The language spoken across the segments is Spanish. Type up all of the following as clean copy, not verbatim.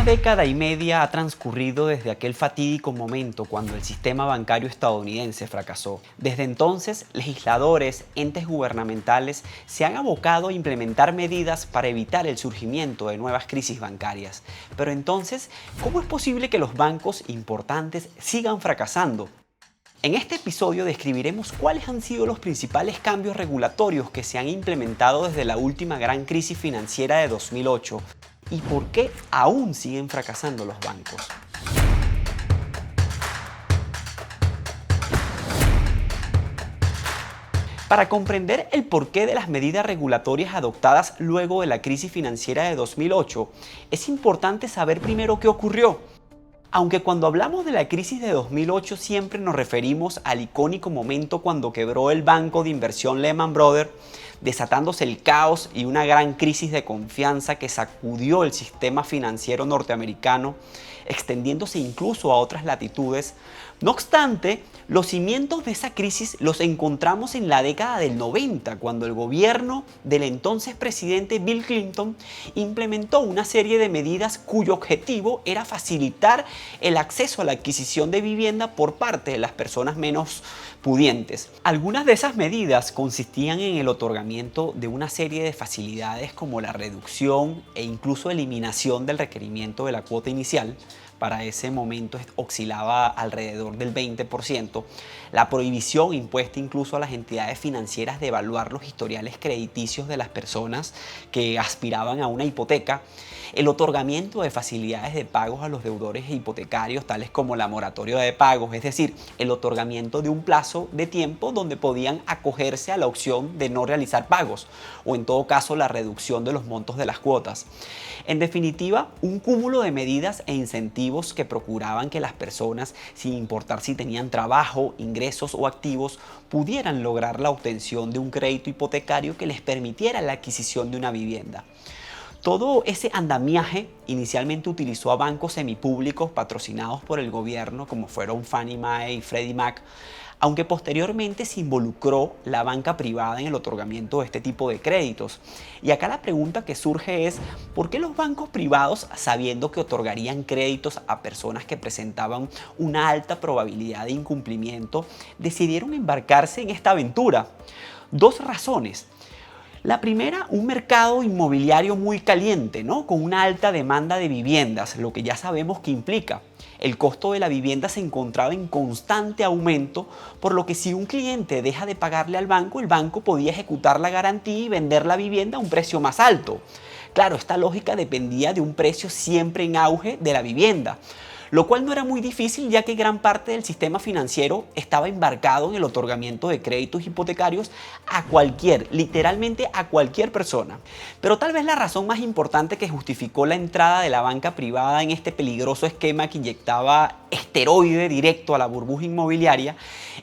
Una década y media ha transcurrido desde aquel fatídico momento cuando el sistema bancario estadounidense fracasó. Desde entonces, legisladores, entes gubernamentales se han abocado a implementar medidas para evitar el surgimiento de nuevas crisis bancarias. Pero entonces, ¿cómo es posible que los bancos importantes sigan fracasando? En este episodio describiremos cuáles han sido los principales cambios regulatorios que se han implementado desde la última gran crisis financiera de 2008 y por qué aún siguen fracasando los bancos. Para comprender el porqué de las medidas regulatorias adoptadas luego de la crisis financiera de 2008, es importante saber primero qué ocurrió. Aunque cuando hablamos de la crisis de 2008 siempre nos referimos al icónico momento cuando quebró el banco de inversión Lehman Brothers, desatándose el caos y una gran crisis de confianza que sacudió el sistema financiero norteamericano, extendiéndose incluso a otras latitudes. No obstante, los cimientos de esa crisis los encontramos en la década del 90, cuando el gobierno del entonces presidente Bill Clinton implementó una serie de medidas cuyo objetivo era facilitar el acceso a la adquisición de vivienda por parte de las personas menos pudientes. Algunas de esas medidas consistían en el otorgamiento de una serie de facilidades como la reducción e incluso eliminación del requerimiento de la cuota inicial. Para ese momento oscilaba alrededor del 20%, la prohibición impuesta incluso a las entidades financieras de evaluar los historiales crediticios de las personas que aspiraban a una hipoteca, el otorgamiento de facilidades de pagos a los deudores hipotecarios, tales como la moratoria de pagos, es decir, el otorgamiento de un plazo de tiempo donde podían acogerse a la opción de no realizar pagos, o en todo caso la reducción de los montos de las cuotas. En definitiva, un cúmulo de medidas e incentivos que procuraban que las personas, sin importar si tenían trabajo, ingresos o activos, pudieran lograr la obtención de un crédito hipotecario que les permitiera la adquisición de una vivienda. Todo ese andamiaje inicialmente utilizó a bancos semipúblicos patrocinados por el gobierno, como fueron Fannie Mae y Freddie Mac, aunque posteriormente se involucró la banca privada en el otorgamiento de este tipo de créditos. Y acá la pregunta que surge es, ¿por qué los bancos privados, sabiendo que otorgarían créditos a personas que presentaban una alta probabilidad de incumplimiento, decidieron embarcarse en esta aventura? Dos razones. La primera, un mercado inmobiliario muy caliente, ¿no? Con una alta demanda de viviendas, lo que ya sabemos que implica. El costo de la vivienda se encontraba en constante aumento, por lo que si un cliente deja de pagarle al banco, el banco podía ejecutar la garantía y vender la vivienda a un precio más alto. Claro, esta lógica dependía de un precio siempre en auge de la vivienda, lo cual no era muy difícil ya que gran parte del sistema financiero estaba embarcado en el otorgamiento de créditos hipotecarios a literalmente a cualquier persona. Pero tal vez la razón más importante que justificó la entrada de la banca privada en este peligroso esquema que inyectaba esteroide directo a la burbuja inmobiliaria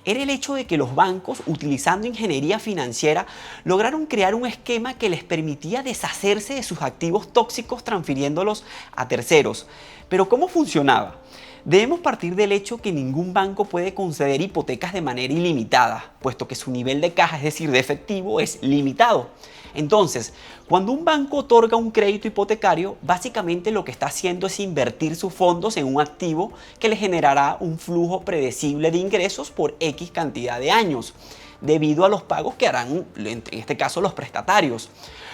era el hecho de que los bancos, utilizando ingeniería financiera, lograron crear un esquema que les permitía deshacerse de sus activos tóxicos transfiriéndolos a terceros. Pero ¿cómo funcionaba? Debemos partir del hecho que ningún banco puede conceder hipotecas de manera ilimitada, puesto que su nivel de caja, es decir, de efectivo, es limitado. Entonces, cuando un banco otorga un crédito hipotecario, básicamente lo que está haciendo es invertir sus fondos en un activo que le generará un flujo predecible de ingresos por X cantidad de años, debido a los pagos que harán, en este caso, los prestatarios.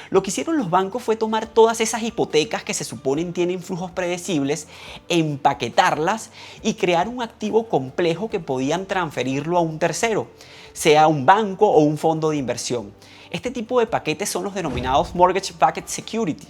Lo que hicieron los bancos fue tomar todas esas hipotecas que se suponen tienen flujos predecibles, empaquetarlas y crear un activo complejo que podían transferirlo a un tercero, sea un banco o un fondo de inversión. Este tipo de paquetes son los denominados Mortgage-Backed Security.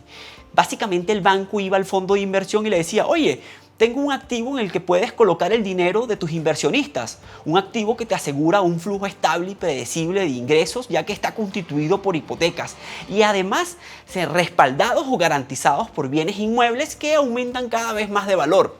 Básicamente el banco iba al fondo de inversión y le decía, oye, tengo un activo en el que puedes colocar el dinero de tus inversionistas, un activo que te asegura un flujo estable y predecible de ingresos ya que está constituido por hipotecas y además ser respaldados o garantizados por bienes inmuebles que aumentan cada vez más de valor.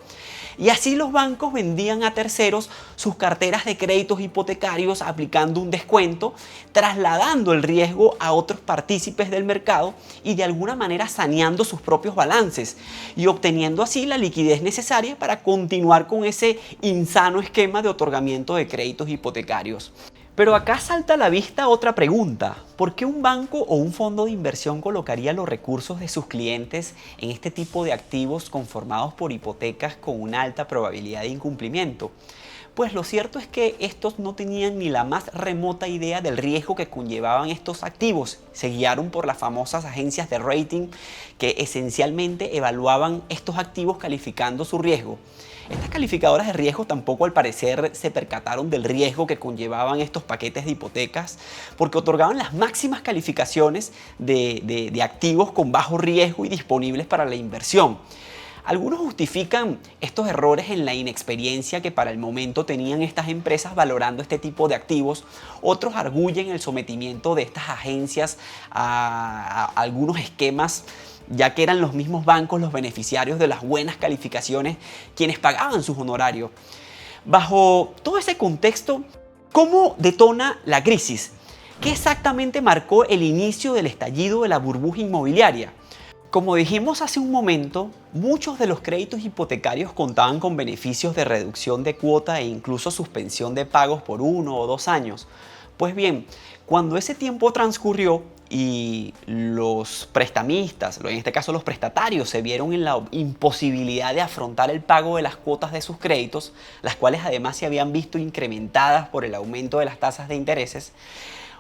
Y así los bancos vendían a terceros sus carteras de créditos hipotecarios aplicando un descuento, trasladando el riesgo a otros partícipes del mercado y de alguna manera saneando sus propios balances y obteniendo así la liquidez necesaria para continuar con ese insano esquema de otorgamiento de créditos hipotecarios. Pero acá salta a la vista otra pregunta. ¿Por qué un banco o un fondo de inversión colocaría los recursos de sus clientes en este tipo de activos conformados por hipotecas con una alta probabilidad de incumplimiento? Pues lo cierto es que estos no tenían ni la más remota idea del riesgo que conllevaban estos activos. Se guiaron por las famosas agencias de rating que esencialmente evaluaban estos activos calificando su riesgo. Estas calificadoras de riesgo tampoco al parecer se percataron del riesgo que conllevaban estos paquetes de hipotecas porque otorgaban las máximas calificaciones de activos con bajo riesgo y disponibles para la inversión. Algunos justifican estos errores en la inexperiencia que para el momento tenían estas empresas valorando este tipo de activos. Otros arguyen el sometimiento de estas agencias a algunos esquemas, ya que eran los mismos bancos los beneficiarios de las buenas calificaciones quienes pagaban sus honorarios. Bajo todo ese contexto, ¿cómo detona la crisis? ¿Qué exactamente marcó el inicio del estallido de la burbuja inmobiliaria? Como dijimos hace un momento, muchos de los créditos hipotecarios contaban con beneficios de reducción de cuota e incluso suspensión de pagos por 1 o 2 años. Pues bien, cuando ese tiempo transcurrió y los prestamistas, en este caso los prestatarios, se vieron en la imposibilidad de afrontar el pago de las cuotas de sus créditos, las cuales además se habían visto incrementadas por el aumento de las tasas de intereses,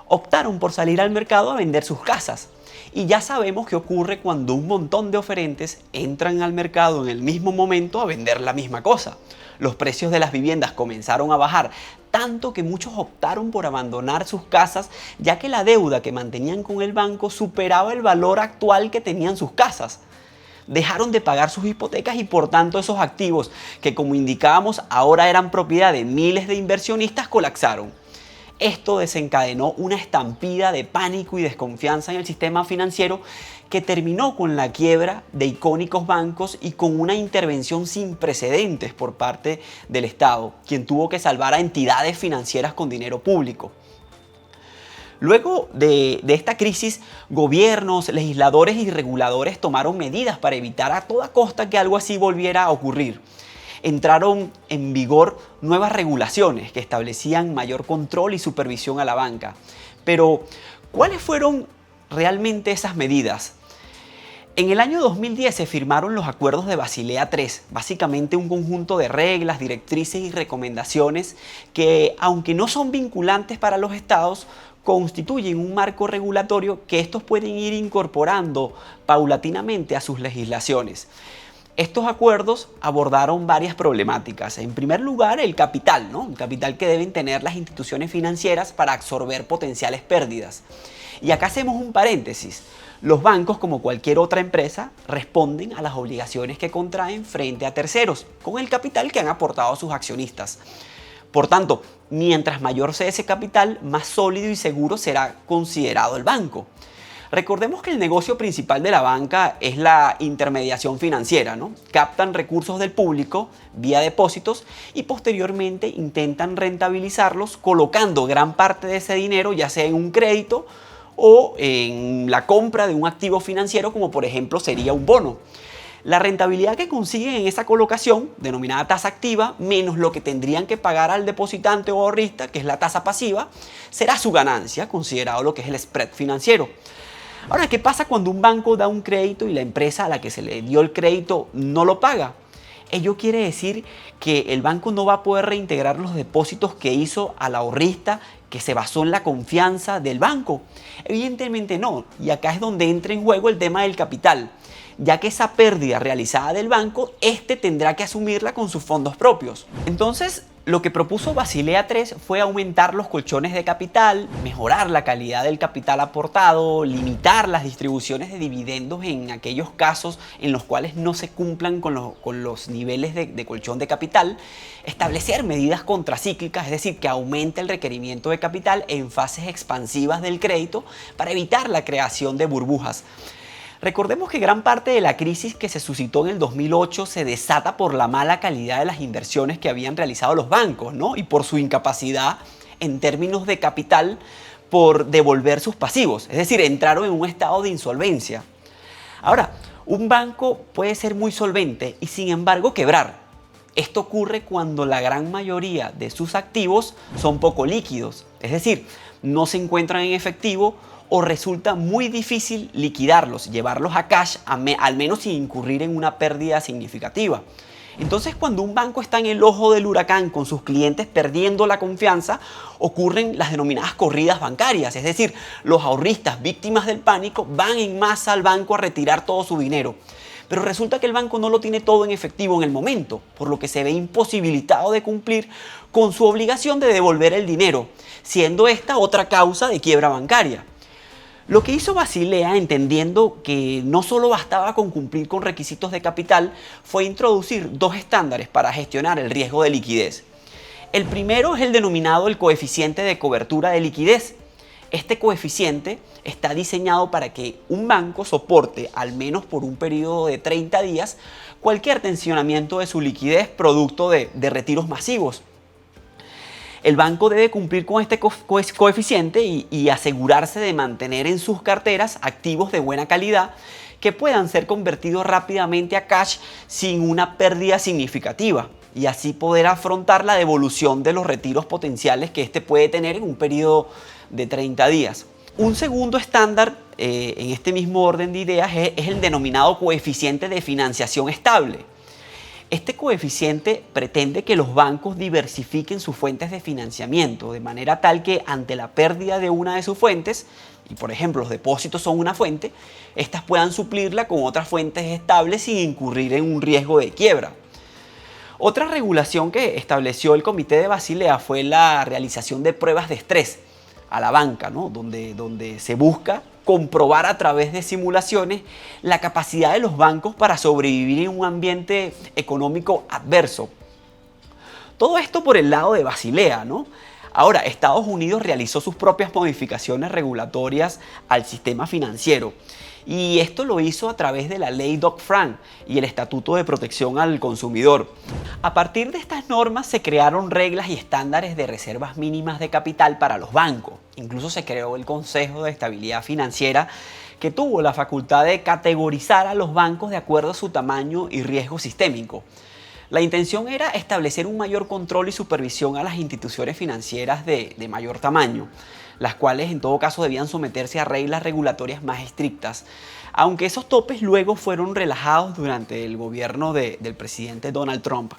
optaron por salir al mercado a vender sus casas. Y ya sabemos qué ocurre cuando un montón de oferentes entran al mercado en el mismo momento a vender la misma cosa. Los precios de las viviendas comenzaron a bajar, tanto que muchos optaron por abandonar sus casas, ya que la deuda que mantenían con el banco superaba el valor actual que tenían sus casas. Dejaron de pagar sus hipotecas y por tanto esos activos, que como indicábamos ahora eran propiedad de miles de inversionistas, colapsaron. Esto desencadenó una estampida de pánico y desconfianza en el sistema financiero que terminó con la quiebra de icónicos bancos y con una intervención sin precedentes por parte del Estado, quien tuvo que salvar a entidades financieras con dinero público. Luego de esta crisis, gobiernos, legisladores y reguladores tomaron medidas para evitar a toda costa que algo así volviera a ocurrir. Entraron en vigor nuevas regulaciones que establecían mayor control y supervisión a la banca. Pero, ¿cuáles fueron realmente esas medidas? En el año 2010 se firmaron los acuerdos de Basilea III, básicamente un conjunto de reglas, directrices y recomendaciones que, aunque no son vinculantes para los estados, constituyen un marco regulatorio que estos pueden ir incorporando paulatinamente a sus legislaciones. Estos acuerdos abordaron varias problemáticas. En primer lugar, el capital, ¿no? El capital que deben tener las instituciones financieras para absorber potenciales pérdidas. Y acá hacemos un paréntesis. Los bancos, como cualquier otra empresa, responden a las obligaciones que contraen frente a terceros, con el capital que han aportado sus accionistas. Por tanto, mientras mayor sea ese capital, más sólido y seguro será considerado el banco. Recordemos que el negocio principal de la banca es la intermediación financiera, ¿no? Captan recursos del público vía depósitos y posteriormente intentan rentabilizarlos colocando gran parte de ese dinero ya sea en un crédito o en la compra de un activo financiero como por ejemplo sería un bono. La rentabilidad que consiguen en esa colocación, denominada tasa activa, menos lo que tendrían que pagar al depositante o ahorrista, que es la tasa pasiva, será su ganancia, considerado lo que es el spread financiero. Ahora, ¿qué pasa cuando un banco da un crédito y la empresa a la que se le dio el crédito no lo paga? Ello quiere decir que el banco no va a poder reintegrar los depósitos que hizo al ahorrista que se basó en la confianza del banco. Evidentemente no, y acá es donde entra en juego el tema del capital, ya que esa pérdida realizada del banco, este tendrá que asumirla con sus fondos propios. Entonces, lo que propuso Basilea III fue aumentar los colchones de capital, mejorar la calidad del capital aportado, limitar las distribuciones de dividendos en aquellos casos en los cuales no se cumplan con los niveles de colchón de capital, establecer medidas contracíclicas, es decir, que aumente el requerimiento de capital en fases expansivas del crédito para evitar la creación de burbujas. Recordemos que gran parte de la crisis que se suscitó en el 2008 se desata por la mala calidad de las inversiones que habían realizado los bancos, ¿no? Y por su incapacidad en términos de capital por devolver sus pasivos, es decir, entraron en un estado de insolvencia. Ahora, un banco puede ser muy solvente y sin embargo quebrar. Esto ocurre cuando la gran mayoría de sus activos son poco líquidos, es decir, no se encuentran en efectivo o resulta muy difícil liquidarlos, llevarlos a cash, al menos sin incurrir en una pérdida significativa. Entonces, cuando un banco está en el ojo del huracán con sus clientes perdiendo la confianza, ocurren las denominadas corridas bancarias, es decir, los ahorristas víctimas del pánico van en masa al banco a retirar todo su dinero. Pero resulta que el banco no lo tiene todo en efectivo en el momento, por lo que se ve imposibilitado de cumplir con su obligación de devolver el dinero, siendo esta otra causa de quiebra bancaria. Lo que hizo Basilea, entendiendo que no solo bastaba con cumplir con requisitos de capital, fue introducir dos estándares para gestionar el riesgo de liquidez. El primero es el denominado el coeficiente de cobertura de liquidez. Este coeficiente está diseñado para que un banco soporte, al menos por un periodo de 30 días, cualquier tensionamiento de su liquidez producto de retiros masivos. El banco debe cumplir con este coeficiente y asegurarse de mantener en sus carteras activos de buena calidad que puedan ser convertidos rápidamente a cash sin una pérdida significativa y así poder afrontar la devolución de los retiros potenciales que este puede tener en un periodo de 30 días. Un segundo estándar en este mismo orden de ideas es el denominado coeficiente de financiación estable. Este coeficiente pretende que los bancos diversifiquen sus fuentes de financiamiento de manera tal que ante la pérdida de una de sus fuentes, y por ejemplo los depósitos son una fuente, estas puedan suplirla con otras fuentes estables sin incurrir en un riesgo de quiebra. Otra regulación que estableció el Comité de Basilea fue la realización de pruebas de estrés a la banca, ¿no? donde se busca comprobar a través de simulaciones la capacidad de los bancos para sobrevivir en un ambiente económico adverso. Todo esto por el lado de Basilea, ¿no? Ahora, Estados Unidos realizó sus propias modificaciones regulatorias al sistema financiero y esto lo hizo a través de la ley Dodd-Frank y el Estatuto de Protección al Consumidor. A partir de estas normas se crearon reglas y estándares de reservas mínimas de capital para los bancos. Incluso se creó el Consejo de Estabilidad Financiera que tuvo la facultad de categorizar a los bancos de acuerdo a su tamaño y riesgo sistémico. La intención era establecer un mayor control y supervisión a las instituciones financieras de mayor tamaño, las cuales en todo caso debían someterse a reglas regulatorias más estrictas, aunque esos topes luego fueron relajados durante el gobierno del presidente Donald Trump.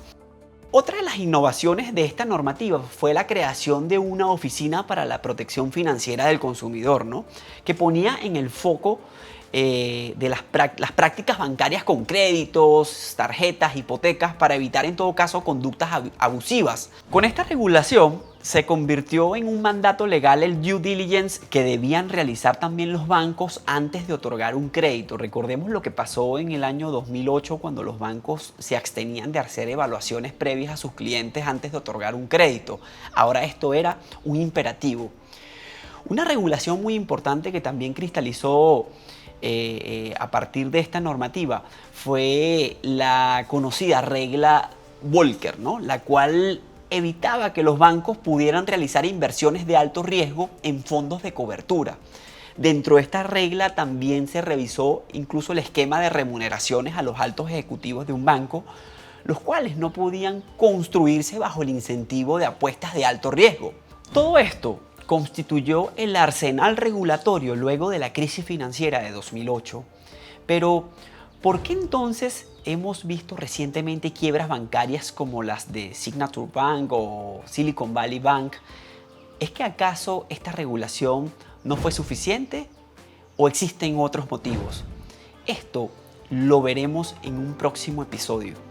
Otra de las innovaciones de esta normativa fue la creación de una oficina para la protección financiera del consumidor, ¿no? Que ponía en el foco de las prácticas bancarias con créditos, tarjetas, hipotecas, para evitar en todo caso conductas abusivas. Con esta regulación se convirtió en un mandato legal el due diligence que debían realizar también los bancos antes de otorgar un crédito. Recordemos lo que pasó en el año 2008 cuando los bancos se abstenían de hacer evaluaciones previas a sus clientes antes de otorgar un crédito. Ahora esto era un imperativo. Una regulación muy importante que también cristalizó a partir de esta normativa fue la conocida regla Volcker, ¿no? La cual evitaba que los bancos pudieran realizar inversiones de alto riesgo en fondos de cobertura. Dentro de esta regla también se revisó incluso el esquema de remuneraciones a los altos ejecutivos de un banco, los cuales no podían construirse bajo el incentivo de apuestas de alto riesgo. Todo esto constituyó el arsenal regulatorio luego de la crisis financiera de 2008. Pero, ¿por qué entonces hemos visto recientemente quiebras bancarias como las de Signature Bank o Silicon Valley Bank? ¿Es que acaso esta regulación no fue suficiente o existen otros motivos? Esto lo veremos en un próximo episodio.